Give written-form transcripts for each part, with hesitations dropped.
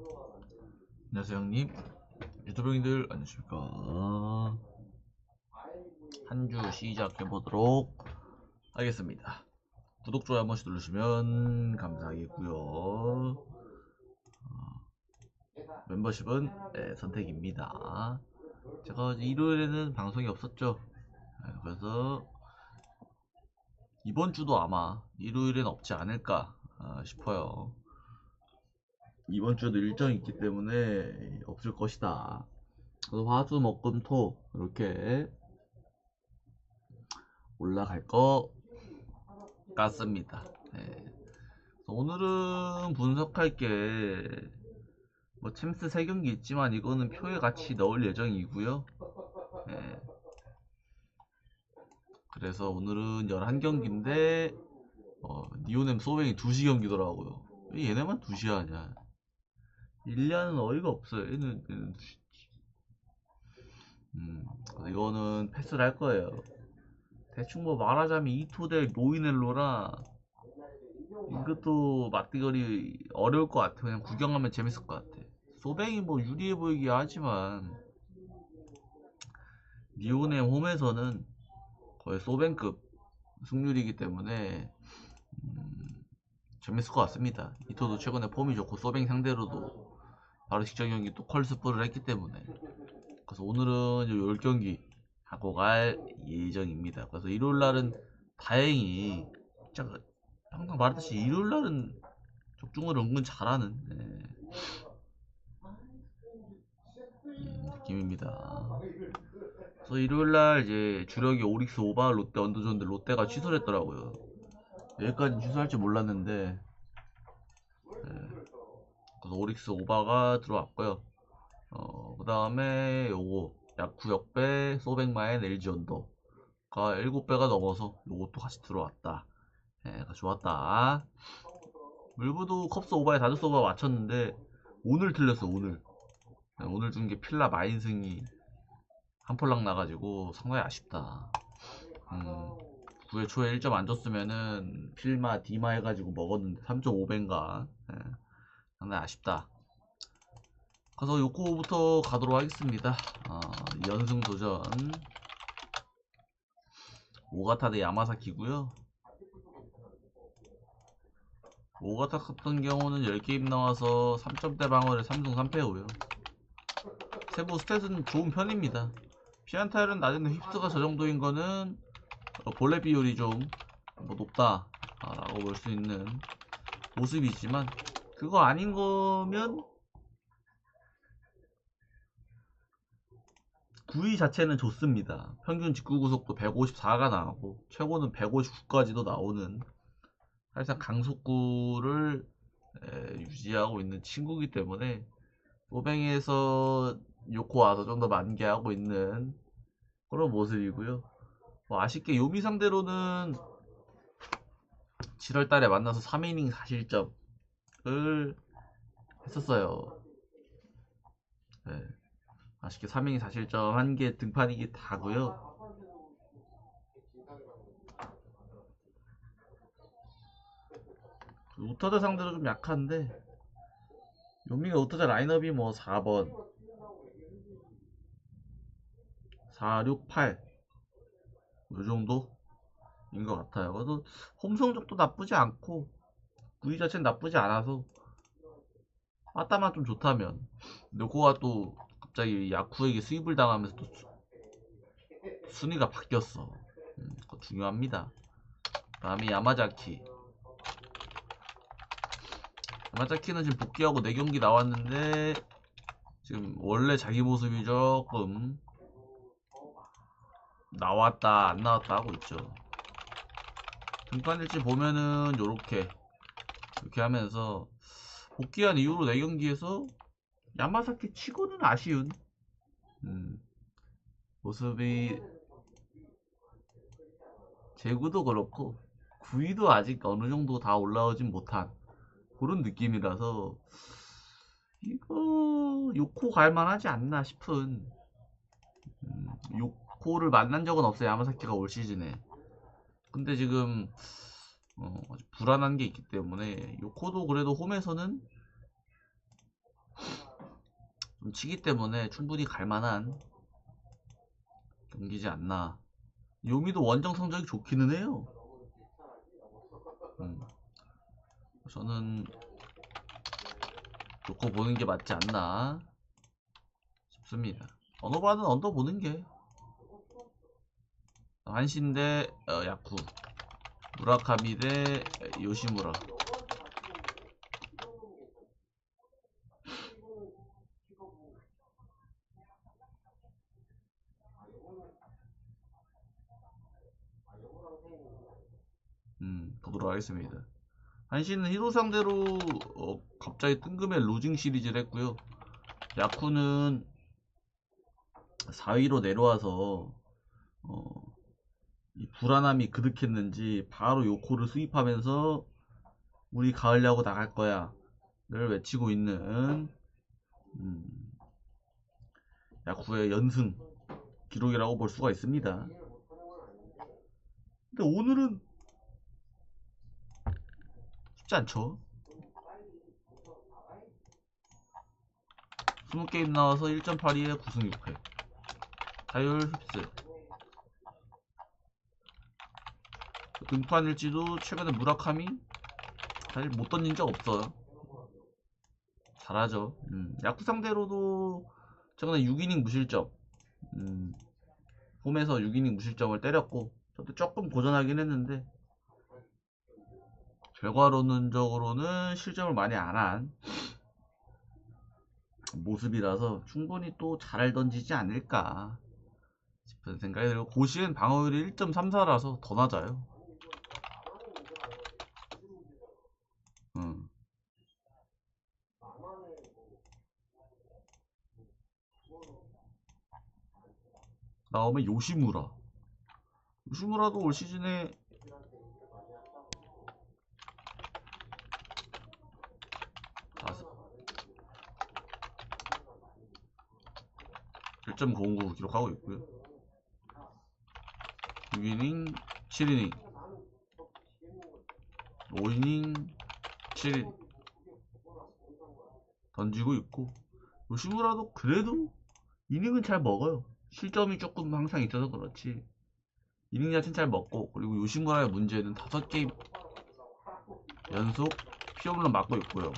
안녕하세요 형님. 유튜브님들 안녕하십니까. 한 주 시작해보도록 하겠습니다. 구독, 좋아요 한 번씩 누르시면 감사하겠고요. 멤버십은 선택입니다. 제가 일요일에는 방송이 없었죠. 그래서 이번 주도 아마 일요일엔 없지 않을까 싶어요. 이번 주도 일정이 있기 때문에 없을 것이다. 그래서 화수 목금토 이렇게 올라갈 것 같습니다. 네. 오늘은 분석할 게 뭐 챔스 3경기 있지만 이거는 표에 같이 넣을 예정이고요. 네. 그래서 오늘은 11경기인데 니오넴 소뱅이 2시 경기더라고요. 왜 얘네만 2시 하냐. 일리아는 어이가 없어요. 얘는 2시. 그래서 이거는 패스를 할 거예요. 대충 뭐 말하자면 이토델 노이넬로라 이것도 맞대결이 어려울 것 같아. 그냥 구경하면 재밌을 것 같아. 소뱅이 뭐 유리해 보이긴 하지만 니오넴 홈에서는 거의 소뱅급 승률이기 때문에 재밌을 것 같습니다. 이토도 최근에 폼이 좋고 소뱅 상대로도 바로 직전 경기 또 컬스프를 했기 때문에 그래서 오늘은 10경기 하고 갈 예정입니다. 그래서 일요일날은 다행히 진짜 항상 말했듯이 일요일날은 적중을 은근 잘하는 느낌입니다. 그래서 일요일날 이제 주력이 오릭스 오바 롯데 언더줬는데 롯데가 취소를 했더라고요. 여기까지 취소할 줄 몰랐는데 그래서 오릭스 오바가 들어왔고요. 그 다음에 요거 야쿠 역배 소백마엔 LG 언더가 7배가 넘어서 요것도 같이 들어왔다. 좋았다. 물부도 컵스 오바에 다저스 오바 맞췄는데 오늘 틀렸어 오늘. 오늘 준 게 필라 마인승이 한 폴락 나가지고 상당히 아쉽다. 9회 초에 1점 안 줬으면은 필마 디마 해가지고 먹었는데 3.5배인가. 상당히 아쉽다. 그래서 요코부터 가도록 하겠습니다. 연승 도전 오가타 대 야마사키고요. 오가타 같은 경우는 10게임 나와서 3점대 방어를 3승 3패고요. 세부 스탯은 좋은 편입니다. 피안타율은 낮은데 휩스가 저 정도인 거는 볼레 비율이 좀 높다 라고 볼 수 있는 모습이지만 그거 아닌 거면 9위 자체는 좋습니다. 평균 직구 구속도 154가 나오고 최고는 159까지도 나오는 사실상 강속구를 유지하고 있는 친구이기 때문에 소뱅에서 요코 와서 좀 더 만개하고 있는 그런 모습이고요. 뭐 아쉽게 요미 상대로는 7월달에 만나서 3이닝 4실점을 했었어요. 네. 아쉽게 3이닝 4실점 한 게 등판이기 다고요. 우타자 상대로 좀 약한데 요미가 우타자 라인업이 뭐 4번 4, 6, 8 요정도인 것 같아요. 그래서 홈 성적도 나쁘지 않고 구위 자체는 나쁘지 않아서 빠따만 좀 좋다면 노코가 또 갑자기 야쿠에게 수입을 당하면서 또 순위가 바뀌었어. 그거 중요합니다. 다음에 야마자키는 지금 복귀하고 4경기 나왔는데 지금 원래 자기 모습이 조금 나왔다 안 나왔다 하고 있죠. 등판일지 보면은 요렇게 이렇게 하면서 복귀한 이후로 4경기에서 야마사키 치고는 아쉬운 모습이 제구도 그렇고 구위도 아직 어느 정도 다 올라오진 못한 그런 느낌이라서 이거 요코 갈만하지 않나 싶은 요코를 만난 적은 없어요 야마사키가 올 시즌에. 근데 지금 아직 불안한 게 있기 때문에 요코도 그래도 홈에서는 좀 치기 때문에 충분히 갈만한 경기지 않나. 요미도 원정 성적이 좋기는 해요. 저는 놓고 보는 게 맞지 않나 싶습니다. 언어바는 언더 보는 게. 한신 대 야쿠, 무라카미 대 요시무라. 보도록 하겠습니다. 한신은 히로 상대로 갑자기 뜬금에 루징 시리즈를 했고요. 야쿠는 4위로 내려와서 이 불안함이 그득했는지 바로 요코를 수입하면서 우리 가을 야구 나갈 거야 를 외치고 있는 야쿠의 연승 기록이라고 볼 수가 있습니다. 근데 오늘은 쉽지 않죠. 20게임 나와서 1.82에 9승 6패, 타율 휩쓸. 등판일지도 최근에 무라카미 사실 못 던진 적 없어요. 잘하죠. 야쿠 상대로도 최근에 6이닝 무실점, 홈에서 6이닝 무실점을 때렸고, 저도 조금 고전하긴 했는데 결과론적으로는 실점을 많이 안 한 모습이라서 충분히 또 잘 던지지 않을까 싶은 생각이 들고, 고시엔 방어율이 1.34라서 더 낮아요. 다음에 요시무라도 올 시즌에 다섯 1.09 기록하고 있고요. 6이닝 7이닝 5이닝 7이닝 던지고 있고, 요시무라도 그래도 이닝은 잘 먹어요. 실점이 조금 항상 있어서 그렇지 이닝 자체는 잘 먹고, 그리고 요시무라의 문제는 5게임 연속 피홈런 맞고 있고요.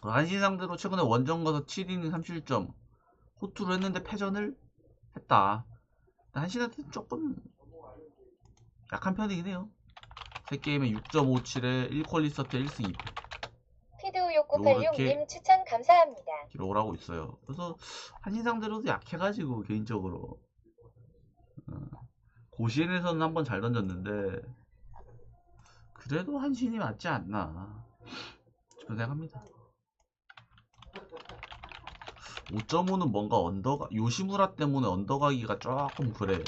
한신 상대로 최근에 원정 가서 7이닝 3실점 호투를 했는데 패전을 했다. 한신한테는 조금 약한 편이긴 해요. 3게임에 6.57에 1퀄리 서트 1승 2패. 피드우6986님 추천 감사합니다. 기록을 하고 있어요. 그래서 한신 상대로도 약해가지고 개인적으로 고시엔에서는 한번 잘 던졌는데 그래도 한신이 맞지 않나 싶은 생각합니다. 5.5는 뭔가 언더가 요시무라 때문에 언더가기가 조금 그래.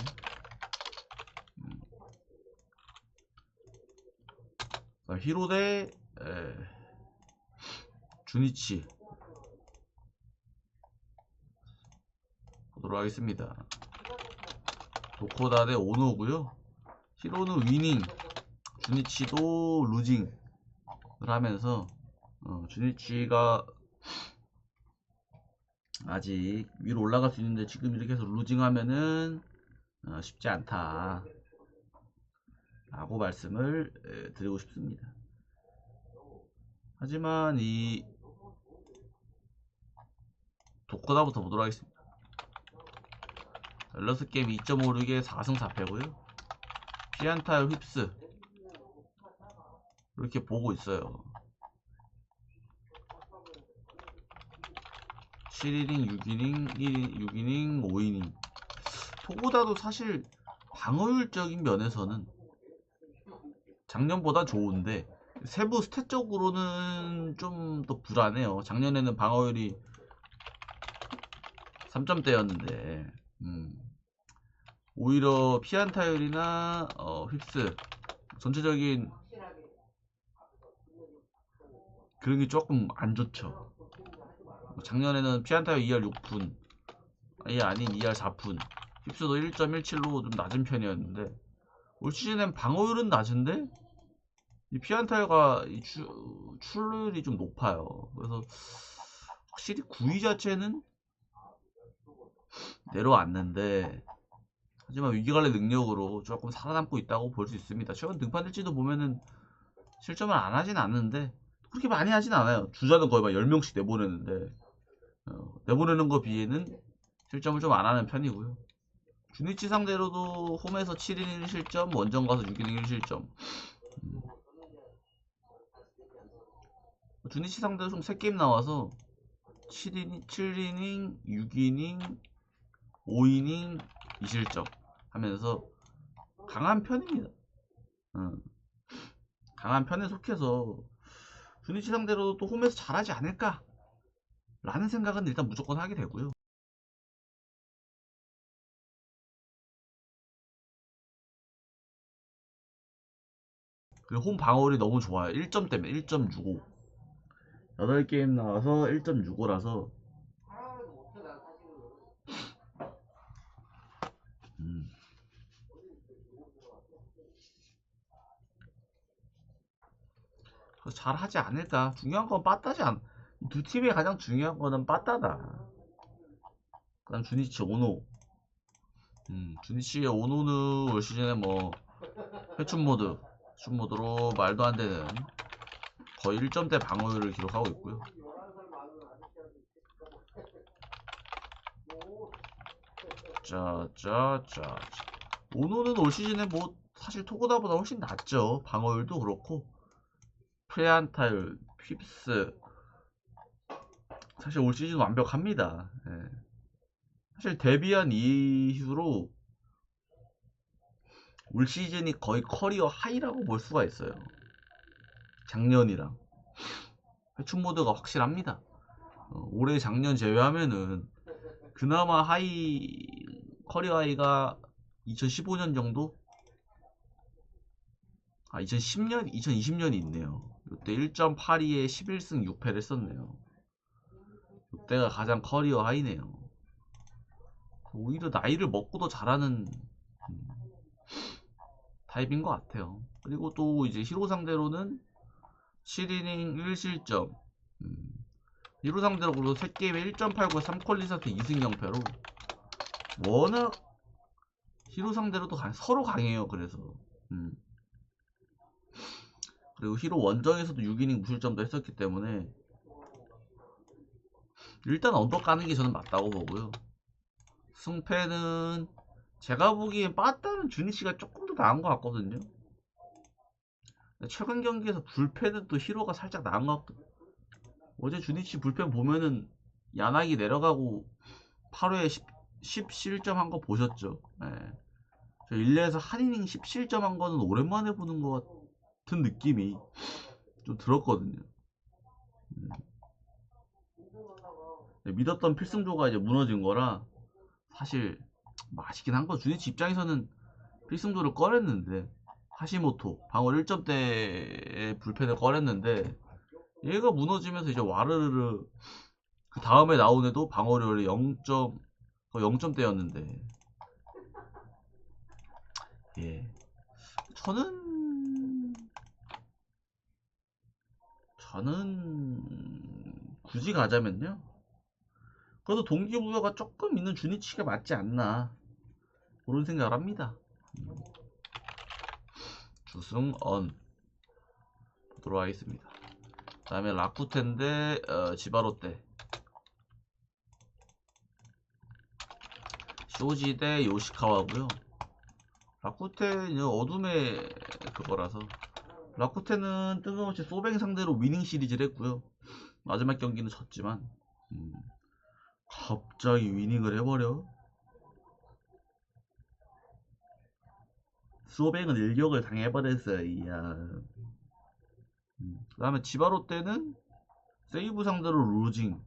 히로 대 주니치 보도록 하겠습니다. 도코다 대 오노고요. 히로는 위닝, 주니치도 루징을 하면서 주니치가 아직 위로 올라갈 수 있는데 지금 이렇게 해서 루징하면은 쉽지 않다 라고 말씀을 드리고 싶습니다. 하지만 이 도코다부터 보도록 하겠습니다. 밸런스 게임 2.56에 4승 4패고요. 피안타 휩스 이렇게 보고 있어요. 7이닝, 6이닝, 6이닝, 5이닝. 토보다도 사실 방어율적인 면에서는 작년보다 좋은데 세부 스탯적으로는 좀 더 불안해요. 작년에는 방어율이 3점대였는데 오히려 피안타율이나 휩스 전체적인 그런 게 조금 안 좋죠. 작년에는 피안타율 2할 6푼 아예 아닌 2할 4푼, 휩스도 1.17로 좀 낮은 편이었는데 올 시즌엔 방어율은 낮은데 이 피안타율과 출루율이 좀 높아요. 그래서 확실히 9위 자체는 내려왔는데, 하지만 위기관리 능력으로 조금 살아남고 있다고 볼 수 있습니다. 최근 등판일지도 보면은 실점을 안 하진 않는데 그렇게 많이 하진 않아요. 주자는 거의 막 10명씩 내보내는데 내보내는 거 비해는 실점을 좀 안 하는 편이고요. 주니치 상대로도 홈에서 7이닝 1실점, 원정 가서 6이닝 1실점. 주니치 상대로 좀 3게임 나와서 7이닝, 6이닝, 5이닝 2실점 하면서 강한 편입니다. 강한 편에 속해서 주니치 상대로 또 홈에서 잘하지 않을까 라는 생각은 일단 무조건 하게 되고요. 그리고 홈 방어율이 너무 좋아요. 1점 때문에 1.65. 8게임 나와서 1.65라서 잘 하지 않을까. 중요한 건 빠따지 않. 두 팀의 가장 중요한 거는 빠따다. 그다음 주니치 오노. 주니치의 오노는 올 시즌에 뭐 회춘 모드로 말도 안 되는 거의 1점대 방어율을 기록하고 있고요. 자. 오노는 올 시즌에 뭐 사실 토고다보다 훨씬 낫죠. 방어율도 그렇고 프레안타율, 핍스 사실 올 시즌 완벽합니다. 예. 사실 데뷔한 이후로 올 시즌이 거의 커리어 하이라고 볼 수가 있어요. 작년이랑 회춘 모드가 확실합니다. 올해 작년 제외하면은 그나마 커리어 하이가 2015년 정도? 2010년, 2020년이 있네요. 이때 1.82에 11승 6패를 했었네요. 이때가 가장 커리어 하이네요. 오히려 나이를 먹고도 잘하는 타입인 것 같아요. 그리고 또 이제 히로 상대로는 7이닝 1실점. 히로 상대로 그리고 3게임에 1.89, 3퀄리 사태 2승 0패로 워낙 히로 상대로도 서로 강해요. 그래서 그리고 히로 원정에서도 6이닝 무실점도 했었기 때문에 일단 언더 까는 게 저는 맞다고 보고요. 승패는 제가 보기엔 빠따는 주니치가 조금 더 나은 것 같거든요. 최근 경기에서 불펜은 또 히로가 살짝 나은 것 같거든요. 어제 주니치 불펜 보면은 야나기 내려가고 8회에 10실점 한 거 보셨죠? 네. 저 1레에서 한 이닝 10실점 한 거는 오랜만에 보는 것 같은 느낌이 좀 들었거든요. 믿었던 필승조가 이제 무너진 거라 사실 맛있긴 한 거. 주니치 입장에서는 필승조를 꺼냈는데 하시모토 방어 1점대의 불펜을 꺼냈는데 얘가 무너지면서 이제 와르르르 그 다음에 나온 애도 방어율이 0점대였는데 예 저는 굳이 가자면요 그래도 동기부여가 조금 있는 주니치가 맞지 않나 그런 생각을 합니다. 주승언 보도록 하겠습니다. 그 다음에 라쿠텐 대 지바롯데 쇼지 대 요시카와고요. 라쿠텐은 어둠의 그거라서 라쿠텐은 뜬금없이 소뱅 상대로 위닝 시리즈를 했고요. 마지막 경기는 졌지만 갑자기 위닝을 해버려. 소뱅은 일격을 당해버렸어요. 이야. 그 다음에 지바롯데는 세이브 상대로 루징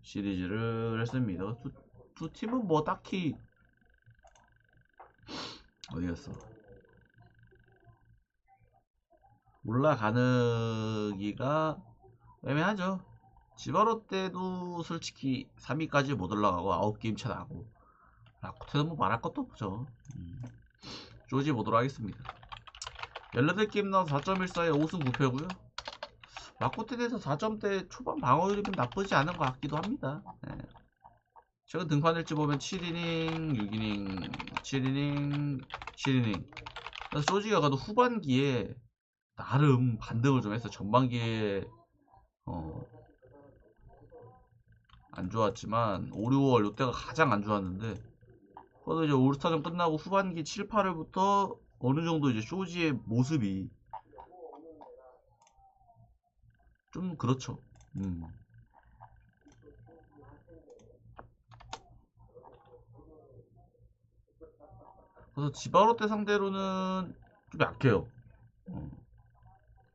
시리즈를 했습니다. 두 팀은 뭐 딱히 어디갔어? 올라가기가 애매하죠. 지바롯데도 솔직히 3위까지 못 올라가고 9게임 차 나고 라쿠텐은 뭐 말할 것도 없죠. 조지 보도록 하겠습니다. 18게임 나와서 4.14에 5승 9패고요. 라코텐에서 4점대 초반 방어율이면 나쁘지 않은 것 같기도 합니다. 예. 최근 등판일지 보면 7이닝, 6이닝, 7이닝, 7이닝. 그래서 쇼지가 가도 후반기에 나름 반등을 좀 했어. 전반기에 안 좋았지만 5, 6월 이때가 가장 안 좋았는데, 그래도 이제 올스타전 끝나고 후반기 7, 8월부터 어느 정도 이제 쇼지의 모습이 좀 그렇죠. 그래서 지바로테 상대로는 좀 약해요.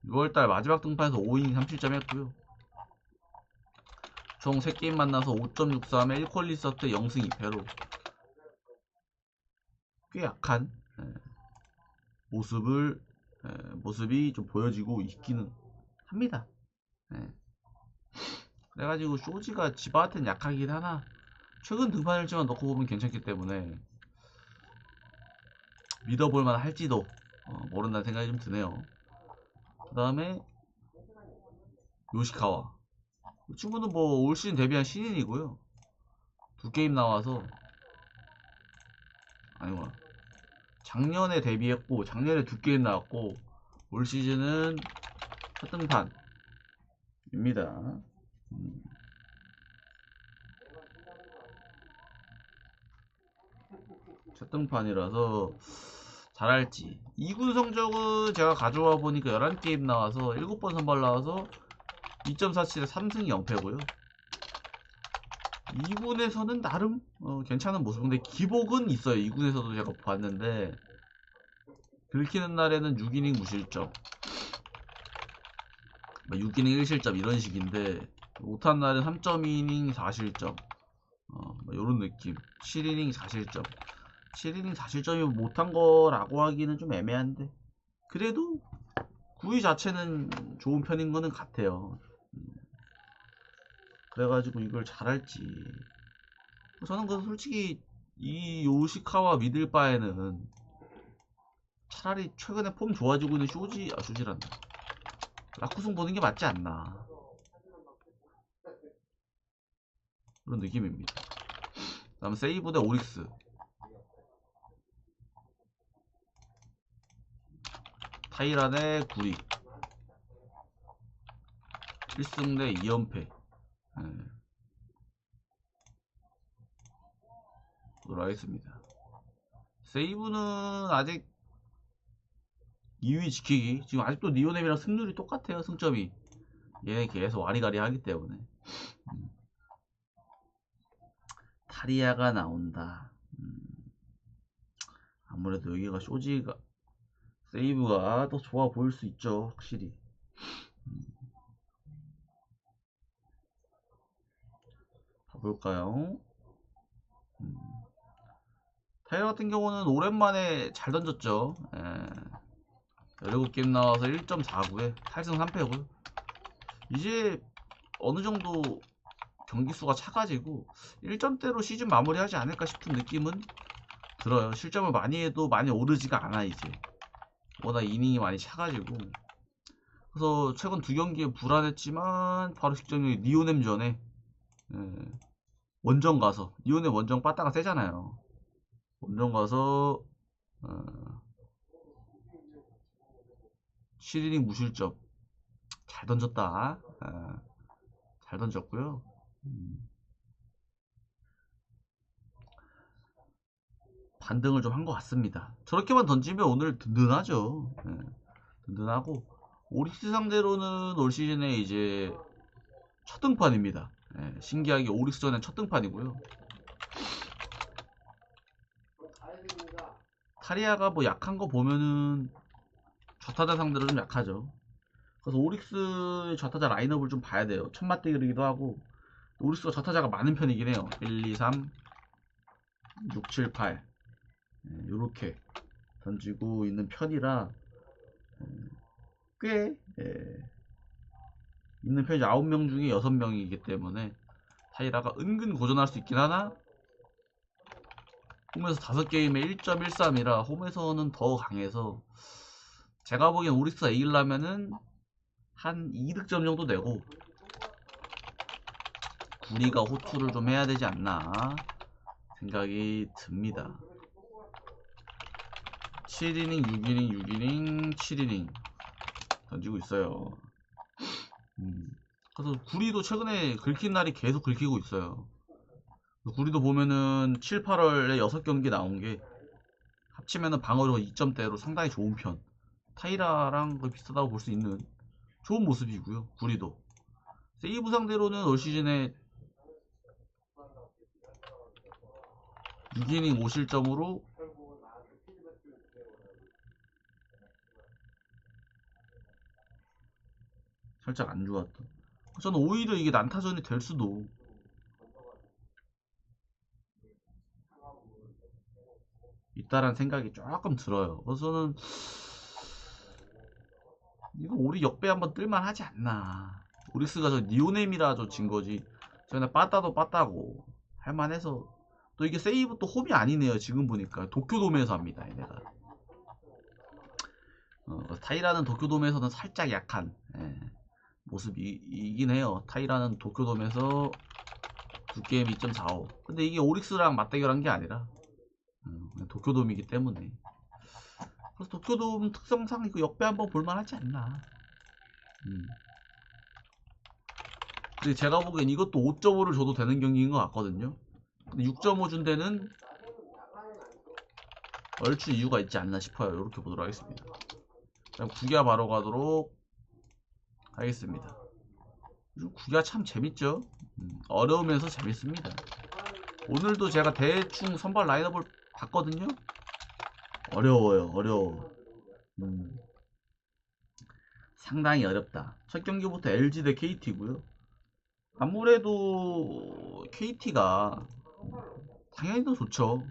6월달 마지막 등판에서 5이닝 3실점 했고요. 총 3게임 만나서 5.63에 1퀄리 서트 0승 2패로 꽤 약한 모습이 좀 보여지고 있기는 합니다. 예. 그래가지고 쇼지가 지바한테는 약하긴 하나 최근 등판일지만 넣고 보면 괜찮기 때문에 믿어볼만 할지도 모른다는 생각이 좀 드네요. 그 다음에 요시카와, 이 친구는 뭐 올 시즌 데뷔한 신인이고요. 2게임 나와서, 아니구나, 작년에 데뷔했고 작년에 2게임 나왔고 올 시즌은 첫 등판입니다. 첫 등판이라서 잘할지. 2군 성적은 제가 가져와 보니까 11게임 나와서 7번 선발 나와서 2.47에 3승 0패고요. 2군에서는 나름 괜찮은 모습. 근데 기복은 있어요. 2군에서도 제가 봤는데 긁히는 날에는 6이닝 무실점, 6이닝 1실점 이런 식인데, 못한 날은 3.2이닝 4실점, 이런 느낌. 7이닝 4실점. 7이닝 4실점이면 못한 거라고 하기는 좀 애매한데, 그래도 구위 자체는 좋은 편인 거는 같아요. 그래가지고 이걸 잘할지. 저는 그 솔직히 이 요시카와 믿을 바에는 차라리 최근에 폼 좋아지고 있는 쇼지란다, 라쿠슨 보는 게 맞지 않나, 그런 느낌입니다. 다음 세이브 대 오릭스. 타이란의 구리 1승 대 2연패. 보도록 하겠습니다. 세이브는 아직 2위 지키기. 지금 아직도 니오넴이랑 승률이 똑같아요. 승점이 얘네 계속 와리가리 하기 때문에. 타리아가 나온다. 아무래도 여기가 쇼지가, 세이브가 더 좋아 보일 수 있죠, 확실히. 봐볼까요? 타이어 같은 경우는 오랜만에 잘 던졌죠. 17게임 나와서 1.49에 8승 3패고요. 이제 어느 정도 경기 수가 차가지고 1점대로 시즌 마무리하지 않을까 싶은 느낌은 들어요. 실점을 많이 해도 많이 오르지가 않아 이제. 워낙 이닝이 많이 차가지고. 그래서 최근 2경기에 불안했지만 바로 직전에 니오넴전에 원정 가서, 니오넴 원정 빠따가 세잖아요. 원정 가서 7이닝 무실점 잘 던졌다. 잘 던졌고요. 반등을 좀 한 것 같습니다. 저렇게만 던지면 오늘 든든하죠. 든든하고, 오릭스 상대로는 올 시즌에 이제 첫 등판입니다. 신기하게 오릭스전엔 첫 등판이고요. 타리아가 뭐 약한 거 보면은 좌타자 상대로 좀 약하죠. 그래서 오릭스의 좌타자 라인업을 좀 봐야 돼요. 첫 맞대결이기도 하고, 오릭스가 좌타자가 많은 편이긴 해요. 1, 2, 3, 6, 7, 8 요렇게 던지고 있는 편이라 꽤 있는 편이죠. 9명 중에 6명이기 때문에 타이라가 은근 고전할 수 있긴 하나, 홈에서 5게임에 1.13이라 홈에서는 더 강해서 제가 보기엔 오릭스가 이기려면은 한 2득점 정도 내고 구리가 호투를 좀 해야 되지 않나 생각이 듭니다. 7이닝, 6이닝, 6이닝, 7이닝 던지고 있어요. 그래서 구리도 최근에 긁힌 날이 계속 긁히고 있어요. 구리도 보면은 7, 8월에 6경기 나온 게 합치면은 방어력 2점대로 상당히 좋은 편. 타이라랑 거의 비슷하다고 볼 수 있는 좋은 모습이고요. 구리도 세이브 상대로는 올 시즌에 6이닝 5실점으로 살짝 안 좋았던. 저는 오히려 이게 난타전이 될 수도 있다라는 생각이 조금 들어요. 그래서 저는 이거 우리 역배 한번 뜰만 하지 않나. 오릭스가 저 니오넴이라 저 진 거지. 저는 빠따도 빠따고 할만해서. 또 이게 세이브 또 홈이 아니네요. 지금 보니까 도쿄돔에서 합니다. 얘네가. 타이라는 도쿄돔에서는 살짝 약한 모습이긴 해요. 타이라는 도쿄돔에서 두 게임 2.45. 근데 이게 오릭스랑 맞대결한 게 아니라 도쿄돔이기 때문에. 그래서 도쿄돔 특성상 이거 역배 한번 볼만하지 않나. 근데 제가 보기엔 이것도 5.5를 줘도 되는 경기인 것 같거든요. 근데 6.5 준 데는 얼추 이유가 있지 않나 싶어요. 이렇게 보도록 하겠습니다. 그럼 구기화 바로 가도록 하겠습니다. 구기화 참 재밌죠? 어려우면서 재밌습니다. 오늘도 제가 대충 선발 라인업을 봤거든요. 어려워요. 어려워. 상당히 어렵다. 첫 경기부터 LG 대 KT고요. 아무래도 KT가 당연히 더 좋죠.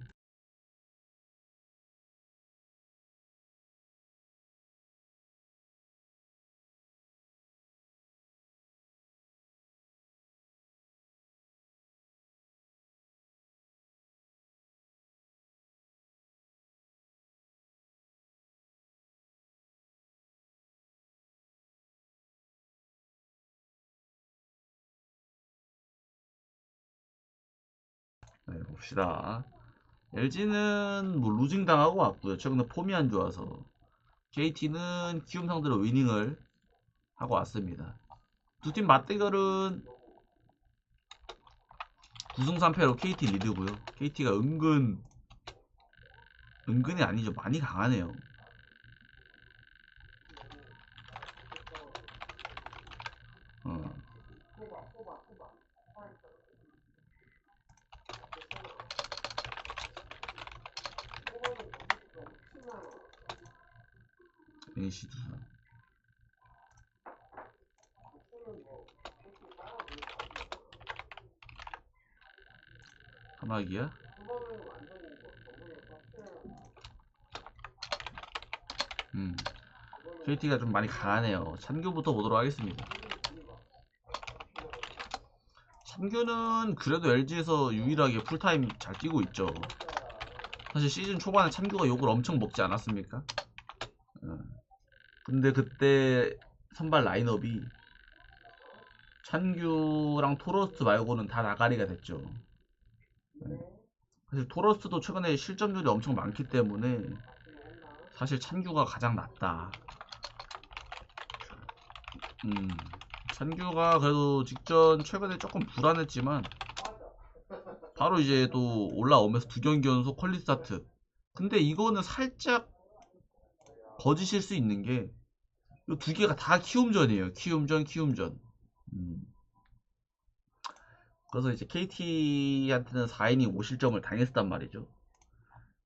네, 봅시다. LG는 뭐 루징 당하고 왔고요. 최근에 폼이 안 좋아서. KT는 키움 상대로 위닝을 하고 왔습니다. 두 팀 맞대결은 9승 3패로 KT 리드고요. KT가 은근히 아니죠. 많이 강하네요. 어. NC 두산. 하마기야? KT가 좀 많이 강하네요. 참규부터 보도록 하겠습니다. 참규는 그래도 LG에서 유일하게 풀타임 잘 뛰고 있죠. 사실 시즌 초반에 참규가 욕을 엄청 먹지 않았습니까? 근데 그때 선발 라인업이 찬규랑 토러스트 말고는 다 나가리가 됐죠. 사실 토러스트도 최근에 실점률이 엄청 많기 때문에 사실 찬규가 가장 낫다. 찬규가 그래도 직전 최근에 조금 불안했지만 바로 이제 또 올라오면서 두 경기 연속 퀄리 스타트. 근데 이거는 살짝 거짓일 수 있는 게 이 두 개가 다 키움전이에요. 키움전. 그래서 이제 KT한테는 4이닝 5실점을 당했단 말이죠.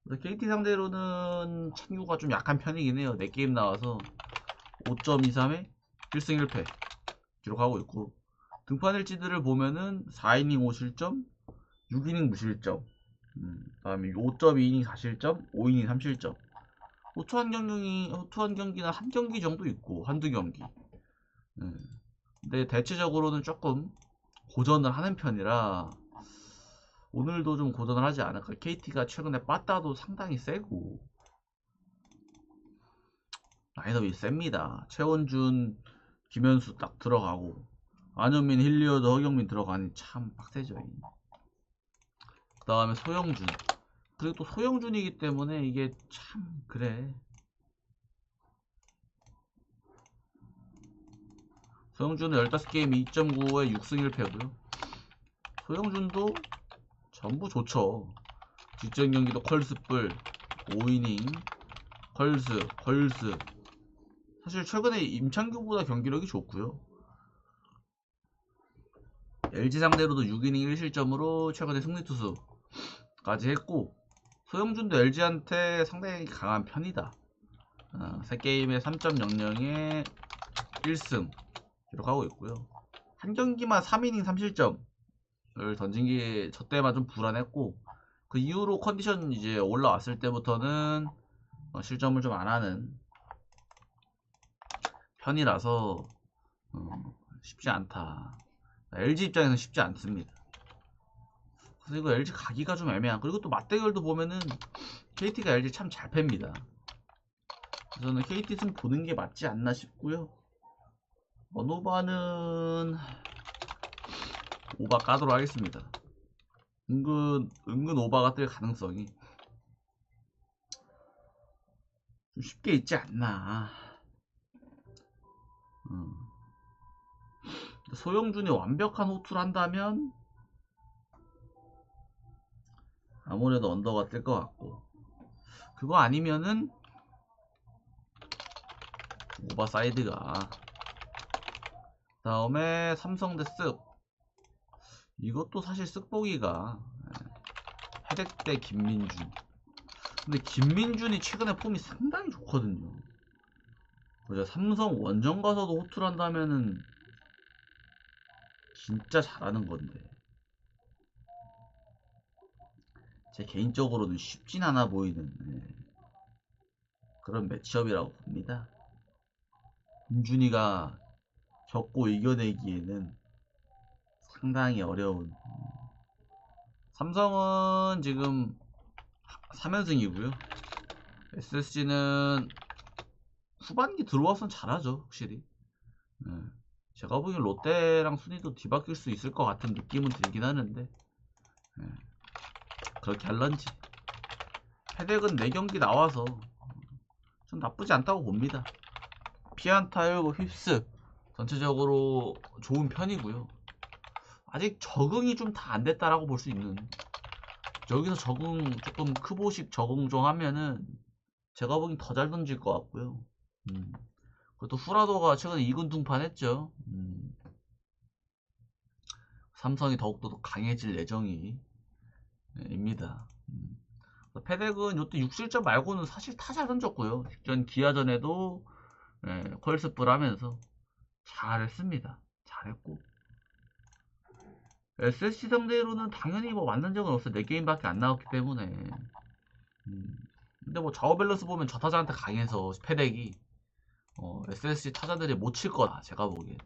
그래서 KT 상대로는 찬규가 좀 약한 편이긴 해요. 4게임 나와서 5.23에 1승 1패 기록하고 있고, 등판 일지들을 보면은 4이닝 5실점, 6이닝 무실점, 다음에 5.2이닝 4실점, 5이닝 3실점. 호투한 경기는 한 경기 정도 있고 한두 경기. 근데 대체적으로는 조금 고전을 하는 편이라 오늘도 좀 고전을 하지 않을까. KT가 최근에 빠따도 상당히 세고 라인업이 셉니다. 최원준, 김현수 딱 들어가고 안현민, 힐리어드, 허경민 들어가니 참 빡세죠. 그 다음에 소영준. 그리고 또 소영준이기 때문에 이게 참 그래. 소영준은 15게임 2.95에 6승 1패고요. 소영준도 전부 좋죠. 직전 경기도 컬스뿔 5이닝 컬스. 사실 최근에 임창규보다 경기력이 좋고요. LG 상대로도 6이닝 1실점으로 최근에 승리투수까지 했고, 소영준도 LG한테 상당히 강한 편이다. 3게임에 3.00에 1승 기록하고 있고요. 한 경기만 3이닝 3실점을 던진 게 저 때만 좀 불안했고, 그 이후로 컨디션 이제 올라왔을 때부터는 실점을 좀 안 하는 편이라서 쉽지 않다. LG 입장에서는 쉽지 않습니다. 그래서 이거 LG 가기가 좀 애매한. 그리고 또 맞대결도 보면은 KT가 LG 참 잘 팹니다. 그래서 저는 KT 좀 보는 게 맞지 않나 싶고요. 원오바는 오바 까도록 하겠습니다. 은근 오바가 뜰 가능성이 좀 쉽게 있지 않나. 소영준이 완벽한 호투를 한다면 아무래도 언더가 뜰 것 같고, 그거 아니면은 오바 사이드가. 다음에 삼성 대 쓱. 이것도 사실 쓱보기가 해덱 대 김민준. 근데 김민준이 최근에 폼이 상당히 좋거든요. 그죠? 삼성 원정 가서도 호투를 한다면은 진짜 잘하는 건데, 제 개인적으로는 쉽진 않아 보이는 그런 매치업이라고 봅니다. 민준이가 겪고 이겨내기에는 상당히 어려운. 삼성은 지금 3연승이고요. SSG는 후반기 들어와선 잘하죠, 확실히. 제가 보기엔 롯데랑 순위도 뒤바뀔 수 있을 것 같은 느낌은 들긴 하는데, 그렇게 할런지. 헤덱은 4경기 나와서 좀 나쁘지 않다고 봅니다. 피안타 1고 휩스 전체적으로 좋은 편이고요. 아직 적응이 좀 다 안 됐다라고 볼 수 있는. 여기서 적응 조금 크보식 적응 좀 하면은 제가 보기엔 더 잘 던질 것 같고요. 그것도 후라도가 최근에 2군 등판했죠. 삼성이 더욱더 강해질 예정입니다. 패덱은 요때 6실점 말고는 사실 다 잘 던졌고요. 직전 기아전에도 콜스뿔 하면서 잘했습니다. 잘했고, SSC 상대로는 당연히 뭐 만난 적은 없어요. 4게임밖에 안 나왔기 때문에. 근데 뭐 좌우 밸런스 보면 저 타자한테 강해서 패덱이 SSC 타자들이 못 칠 거다, 제가 보기엔.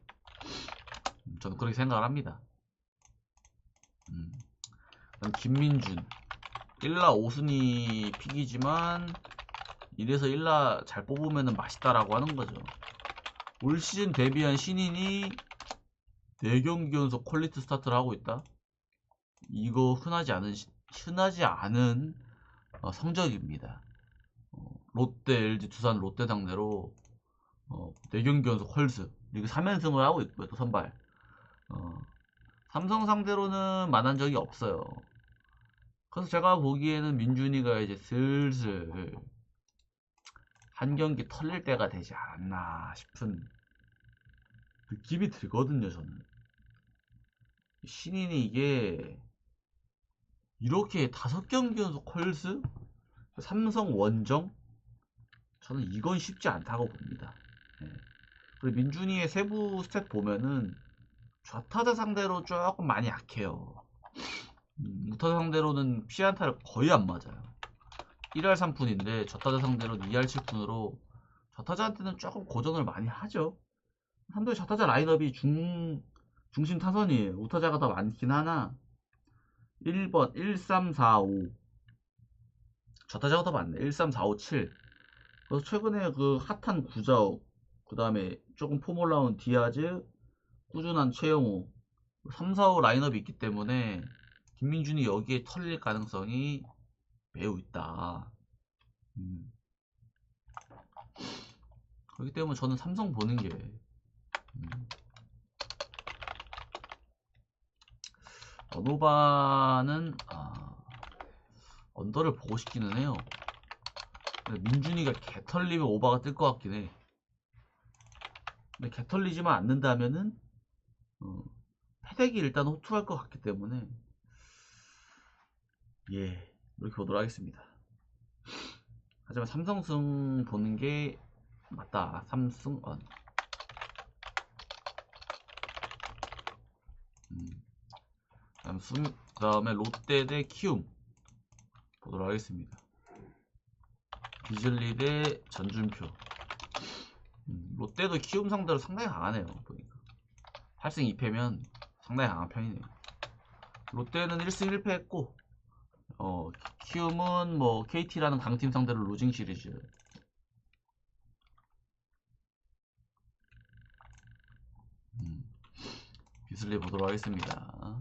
저는 그렇게 생각을 합니다. 김민준 1라 5순위 픽이지만 이래서 1라 잘 뽑으면 맛있다라고 하는 거죠. 올 시즌 데뷔한 신인이 4경기 연속 퀄리티 스타트를 하고 있다. 이거 흔하지 않은 성적입니다. 롯데, LG, 두산, 롯데 상대로 4경기 연속 퀄스 리그 3연승을 하고 있고요. 또 선발. 삼성 상대로는 만난 적이 없어요. 그래서 제가 보기에는 민준이가 이제 슬슬 한 경기 털릴 때가 되지 않았나 싶은 느낌이 들거든요, 저는. 신인이 이게 이렇게 5경기 연속 컬스? 삼성 원정? 저는 이건 쉽지 않다고 봅니다. 그리고 민준이의 세부 스탯 보면은 좌타자 상대로 조금 많이 약해요. 우타자 상대로는 피안타를 거의 안 맞아요. 1할 3푼인데 좌타자 상대로는 2할 7푼으로 좌타자한테는 조금 고전을 많이 하죠. 한도의 좌타자 라인업이 중심 타선이에요. 우타자가 더 많긴 하나 1번 1345 좌타자가 더 많네. 13457. 그래서 최근에 그 핫한 구자욱, 그 다음에 조금 폼 올라온 디아즈, 꾸준한 최영우, 3, 4호 라인업이 있기 때문에 김민준이 여기에 털릴 가능성이 매우 있다. 그렇기 때문에 저는 삼성 보는 게 언어바는 언더를 보고 싶기는 해요. 근데 민준이가 개털리면 오바가 뜰 것 같긴 해. 근데 개털리지만 않는다면은 패덱이 일단 호투할 것 같기 때문에 예 이렇게 보도록 하겠습니다. 하지만 삼성승 보는 게 맞다. 삼승 언. 그 다음에 롯데 대 키움 보도록 하겠습니다. 비즐리 대 전준표. 롯데도 키움 상대로 상당히 강하네요. 보니까 8승 2패면 상당히 강한 편이네요. 롯데는 1승 1패 했고 키움은 뭐 KT라는 강팀 상대로 루징 시리즈. 비슬리 보도록 하겠습니다.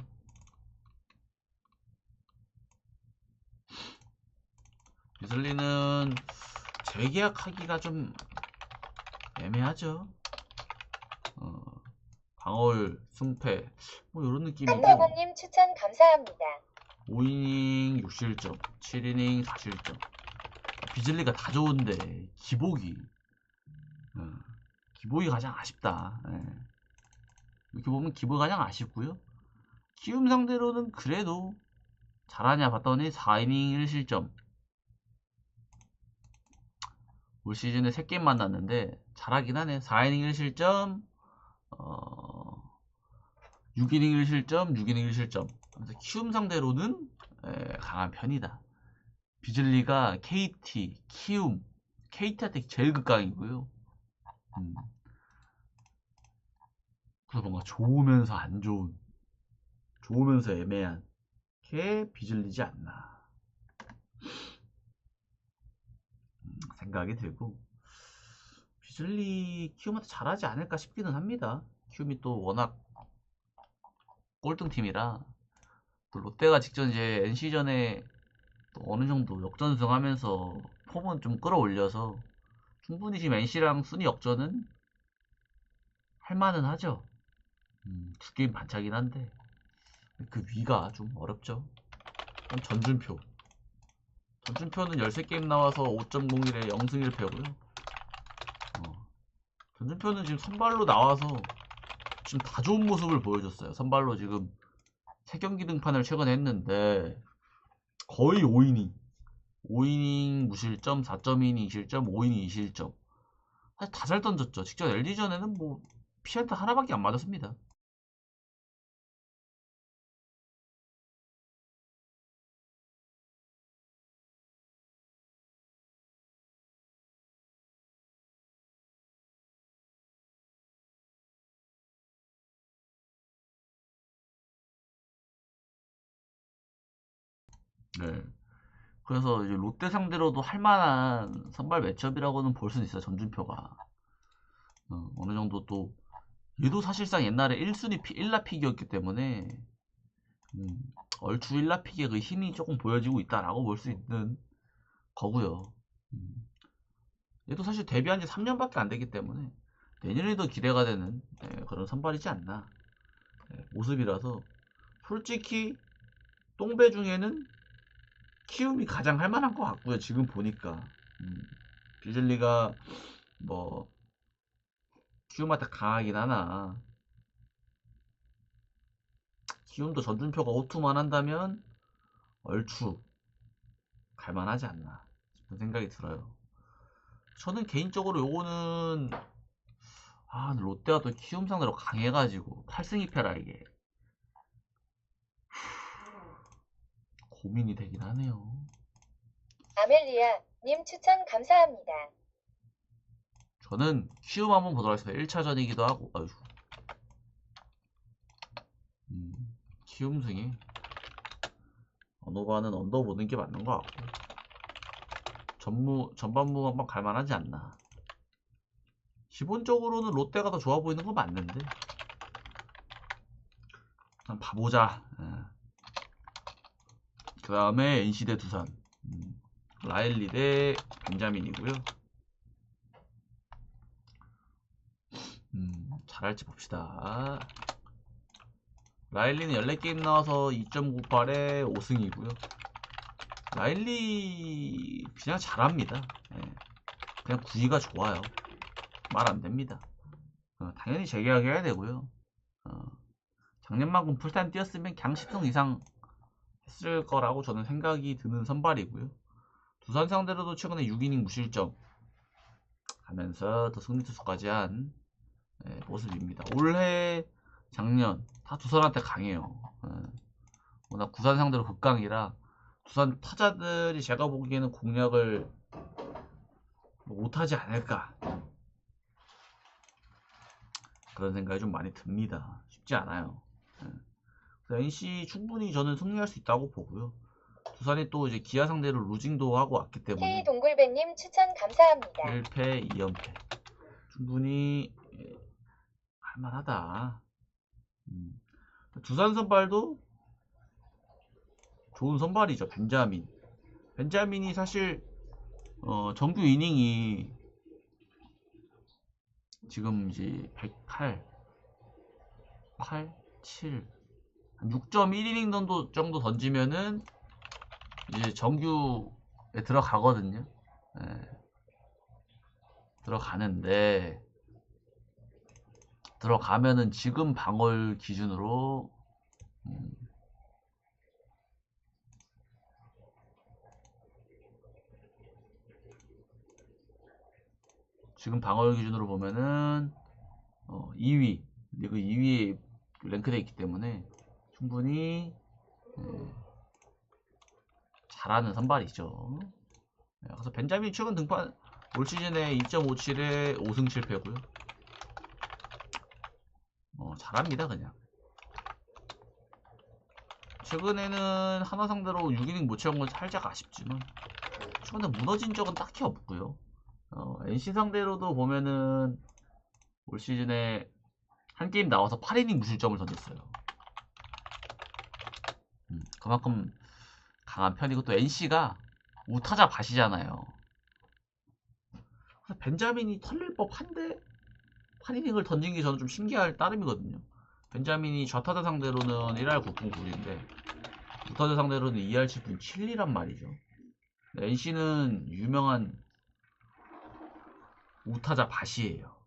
비슬리는 재계약하기가 좀 애매하죠. 방어율, 승패 뭐 이런 느낌이고. 안성홍님 추천 감사합니다. 5이닝 6실점, 7이닝 4실점. 비즐리가 다 좋은데 기복이 가장 아쉽다. 이렇게 보면 기복이 가장 아쉽고요. 키움 상대로는 그래도 잘하냐 봤더니 4이닝 1실점. 올 시즌에 3게임 만났는데 잘하긴 하네. 4이닝 1실점, 6이닝 1실점, 6이닝 1실점. 그래서 키움 상대로는 강한 편이다. 비즐리가 KT, 키움, KT한테 제일 극강이고요. 그래서 뭔가 좋으면서 안 좋은, 좋으면서 애매한 게 비즐리지 않나 생각이 들고, 비즐리 키움한테 잘하지 않을까 싶기는 합니다. 키움이 또 워낙 꼴등팀이라. 또 롯데가 직전 이제 NC전에 또 어느 정도 역전승하면서 폼은 좀 끌어올려서 충분히 지금 NC랑 순위 역전은 할만은 하죠. 2게임 반차긴 한데 그 위가 좀 어렵죠. 전준표. 전준표는 13게임 나와서 5.01에 0승 1패고요. 전준표는 지금 선발로 나와서 지금 다 좋은 모습을 보여줬어요. 선발로 지금 3경기 등판을 최근에 했는데 거의 5이닝 무실점, 4.2이닝 2실점, 5이닝 2실점. 사실 다 잘 던졌죠. 직전 LG전에는 뭐 피안타 하나밖에 안 맞았습니다. 네. 그래서 이제 롯데 상대로도 할만한 선발 매첩이라고는 볼 수 있어요. 전준표가 어느 정도 또 얘도 사실상 옛날에 1순위 1라픽이었기 때문에 얼추 1라픽의 그 힘이 조금 보여지고 있다라고 볼 수 있는 거고요. 얘도 사실 데뷔한 지 3년밖에 안 되기 때문에 내년에도 기대가 되는 그런 선발이지 않나 모습이라서 솔직히 똥배 중에는 키움이 가장 할만한 것 같고요. 지금 보니까 비즐리가 뭐 키움한테 강하긴 하나 키움도 전준표가 오투만 한다면 얼추 갈만하지 않나 싶은 생각이 들어요. 저는 개인적으로 요거는 롯데가 또 키움 상대로 강해가지고 8승 2패라 이게 고민이 되긴 하네요. 아멜리아 님 추천 감사합니다. 저는 키움 한번 보도록 하겠습니다. 1차전이기도 하고 키움 승이 언어바는 언더 보는 게 맞는 것 같고 전반부 한번 갈만하지 않나 기본적으로는 롯데가 더 좋아 보이는 건 맞는데 한번 봐보자. 그 다음에 NC 대 두산. 라일리 대 벤자민이고요. 잘할지 봅시다. 라일리는 14게임 나와서 2.98에 5승이고요. 라일리 그냥 잘합니다. 그냥 구위가 좋아요. 말 안됩니다. 당연히 재계약해야 되고요. 작년만큼 풀타임 뛰었으면 그냥 10승 이상 했을 거라고 저는 생각이 드는 선발이고요. 두산 상대로도 최근에 6이닝 무실점 하면서 또 승리 투수까지 한 모습입니다. 올해 작년 다 두산한테 강해요. 워낙 두산 상대로 극강이라 두산 타자들이 제가 보기에는 공략을 못하지 않을까 그런 생각이 좀 많이 듭니다. 쉽지 않아요. NC 충분히 저는 승리할 수 있다고 보고요. 두산이 또 이제 기아 상대로 루징도 하고 왔기 때문에 K동굴배님 추천 감사합니다. 1패 2연패 충분히 할만하다. 두산 선발도 좋은 선발이죠. 벤자민이 사실 정규 이닝이 지금 이제 108, 8, 7, 6.1이닝 정도 던지면은 이제 정규에 들어가거든요. 들어가는데 들어가면은 지금 방어율 기준으로 지금 방어율 기준으로 보면은 2위 리그 2위에 랭크되어 있기 때문에 충분히 잘하는 선발이죠. 그래서 벤자민 최근 등판 올 시즌에 2.57에 5승 7패고요. 잘합니다 그냥. 최근에는 하나 상대로 6이닝 못 채운 건 살짝 아쉽지만 최근에 무너진 적은 딱히 없고요. NC 상대로도 보면은 올 시즌에 한 게임 나와서 8이닝 무실점을 던졌어요. 그만큼 강한 편이고 또 NC가 우타자 밭이잖아요. 벤자민이 털릴 법한데 8이닝을 던진 게 저는 좀 신기할 따름이거든요. 벤자민이 좌타자 상대로는 1할 9푼 9리인데 우타자 상대로는 2할 7푼 7리란 말이죠. NC는 유명한 우타자 밭이에요.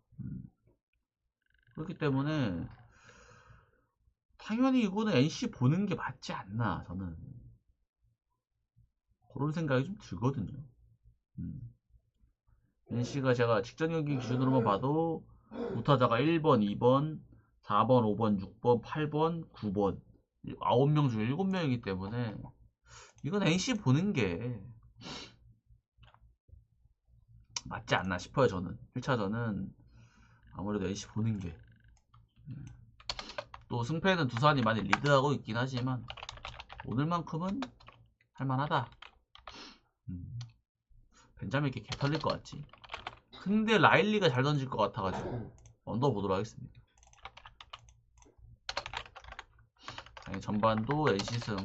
그렇기 때문에 당연히 이거는 NC 보는 게 맞지 않나 저는 그런 생각이 좀 들거든요. NC가 제가 직전 경기 기준으로만 봐도 우타자가 1번, 2번, 4번, 5번, 6번, 8번, 9번 9명 중에 7명이기 때문에 이건 NC 보는 게 맞지 않나 싶어요. 저는 1차전은 아무래도 NC 보는 게 또 승패는 두산이 많이 리드하고 있긴 하지만 오늘만큼은 할만하다. 벤자민 이렇게 개털릴 것 같지. 근데 라일리가 잘 던질 것 같아가지고 언더 보도록 하겠습니다. 아니, 전반도 NC승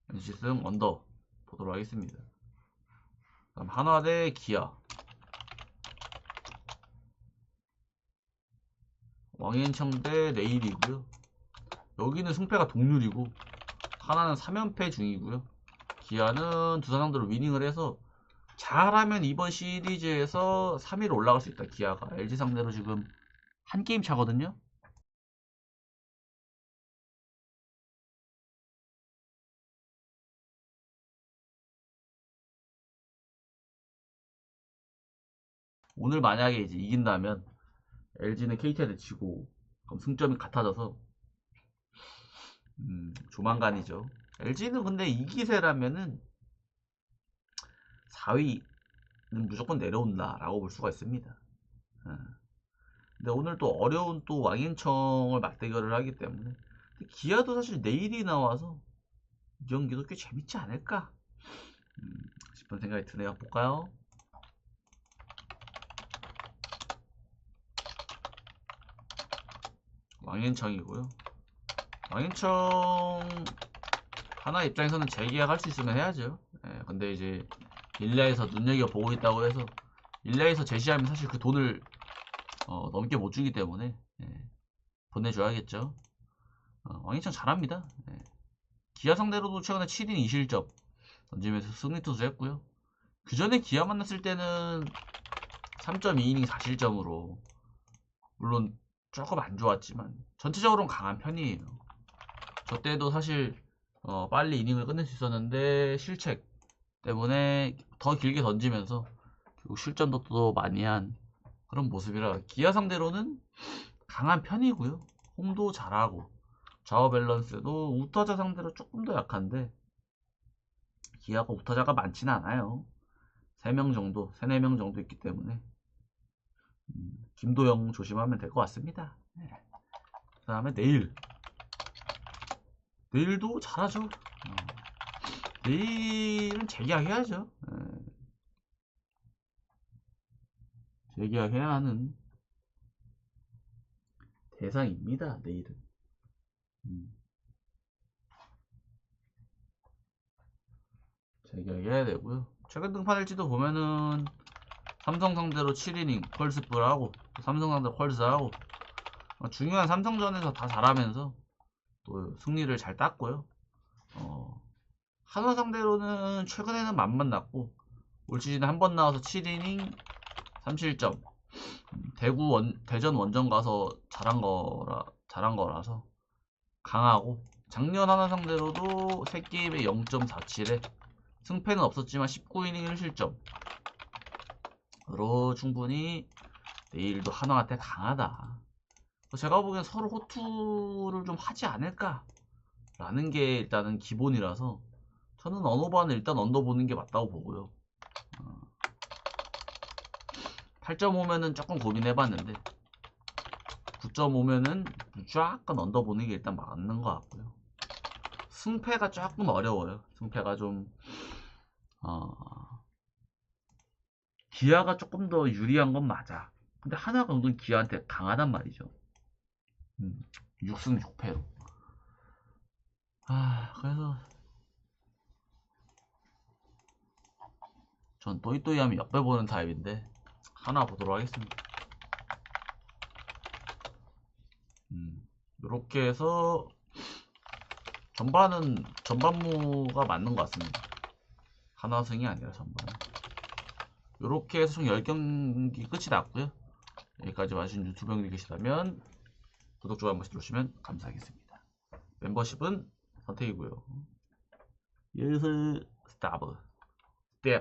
NC승 언더 보도록 하겠습니다. 다음 한화 대 기아 왕앤청 대 레일이고요. 여기는 승패가 동률이고 하나는 3연패 중이고요. 기아는 두산 상대로 위닝을 해서 잘하면 이번 시리즈에서 3위로 올라갈 수 있다. 기아가 LG 상대로 지금 한 게임 차거든요. 오늘 만약에 이제 이긴다면 LG는 KT한테 지고 그럼 승점이 같아져서 조만간이죠. LG는 근데 이 기세라면은 4위는 무조건 내려온다라고 볼 수가 있습니다. 근데 오늘 또 어려운 또 왕인청을 맞대결을 하기 때문에 기아도 사실 내일이 나와서 이 경기도 꽤 재밌지 않을까 싶은 생각이 드네요. 볼까요? 왕앤청이고요. 왕앤청 하나 입장에서는 재계약할 수 있으면 해야죠. 예, 근데 이제 일라에서 눈여겨보고 있다고 해서 일라에서 제시하면 사실 그 돈을 넘게 못 주기 때문에 보내줘야겠죠. 왕이창 잘합니다. 기아 상대로도 최근에 7인 2실점 던지면서 승리 투수했고요. 그 전에 기아 만났을 때는 3.2이닝 4실점으로 물론 조금 안 좋았지만 전체적으로는 강한 편이에요. 저 때도 사실 빨리 이닝을 끝낼 수 있었는데 실책 때문에 더 길게 던지면서 결국 실점도 또 많이 한 그런 모습이라 기아 상대로는 강한 편이고요. 홈도 잘하고 좌우 밸런스도 우타자 상대로 조금 더 약한데 기아가 우타자가 많지는 않아요. 3명 정도, 3, 4명 정도 있기 때문에 김도영 조심하면 될 것 같습니다. 그 다음에 내일도 잘하죠. 내일은 재계약해야죠. 재계약해야 하는 대상입니다. 내일은. 재계약해야 되고요. 최근 등판일지도 보면은 삼성 상대로 7이닝 펄스프하고 삼성 상대로 펄스하고 중요한 삼성전에서 다 잘하면서 또 승리를 잘 땄고요. 한화 상대로는 최근에는 맘만 났고 올 시즌에 한 번 나와서 7이닝 3실점 대전 원정 가서 잘한 거라서 강하고 작년 한화 상대로도 3게임에 0.47에 승패는 없었지만 19이닝 1실점으로 충분히 내일도 한화한테 강하다. 제가 보기엔 서로 호투를 좀 하지 않을까 라는 게 일단은 기본이라서 저는 언어반을 일단 얹어보는 게 맞다고 보고요. 8.5면은 조금 고민해봤는데 9.5면은 약간 얹어보는 게 일단 맞는 것 같고요. 승패가 조금 어려워요. 승패가 좀 기아가 조금 더 유리한 건 맞아. 근데 하나가 은근 기아한테 강하단 말이죠. 6승 6패로. 그래서 전 또이또이하면 역배보는 타입인데 하나 보도록 하겠습니다. 이렇게 해서 전반무가 맞는 것 같습니다. 하나승이 아니라 전반. 이렇게 해서 총 10경기 끝이 났고요. 여기까지 와주신 유튜브 형님이 계시다면 구독, 좋아요 한 번씩 누르시면 감사하겠습니다. 멤버십은 선택이고요. 예스 스타브.